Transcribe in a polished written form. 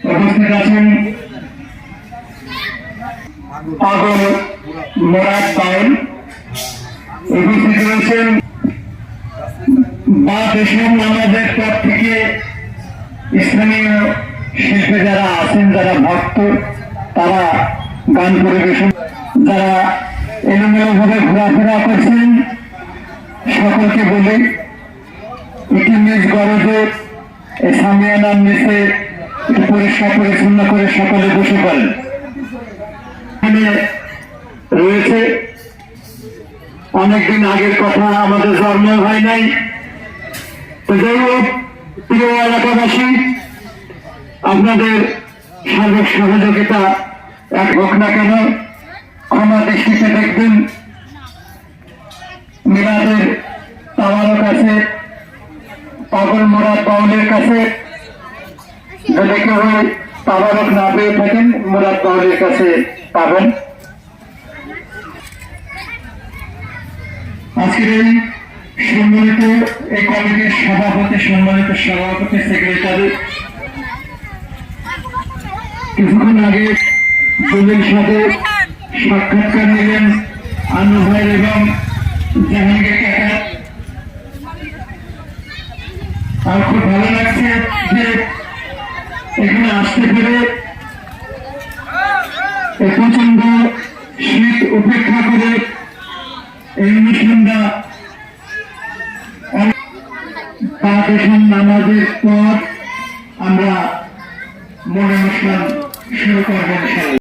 উপস্থিত আছেন পাগল মোরাদ বাউল, উপস্থিত রয়েছেন বা দেশের নামাজের পর থেকে স্থানীয় শিল্পী যারা আছেন, যারা ভক্ত, তারা গান পরিবেশন, যারা এলোমেলোভাবে ঘোরাফেরা করছেন, সকলকে বলি এটি নিজ গরজে সামিয়ানার নিচে পরিষ্কার পরিচ্ছন্ন করে সকলে বসে পড়েন। এখানে রয়েছে অনেকদিন আগের কথা, আমাদের জন্ম হয় নাই। যাই হোক, প্রিয় এলাকাবাসী, আপনাদের সার্বিক সহযোগিতা এক হোক না কেন, ক্ষমা দৃষ্টিতে দেখবেন। মিলাদের তাওয়ার কাছে, পাগল মোরাদ বাউলের কাছে যদি কেউ তাবারক না পেয়ে থাকেন, মোরাদ বাউলের কাছে পাবেন। আজকের এই সম্মানিত এই কমিটির সভাপতি, সম্মানিত সভাপতি, সেক্রেটারি, কিছুক্ষণ আগে দুজন সাথে সাক্ষাৎকার নিলেন আনু ভাই এবং জাহাঙ্গীর কাকা। আর খুব ভালো লাগছে যে এখানে আসতে পেরে, প্রচন্ড শীত উপেক্ষা করে এই অনুষ্ঠানটা পাকিস্তান নামাজের পর আমরা মনে অনুষ্ঠান শুরু করবো।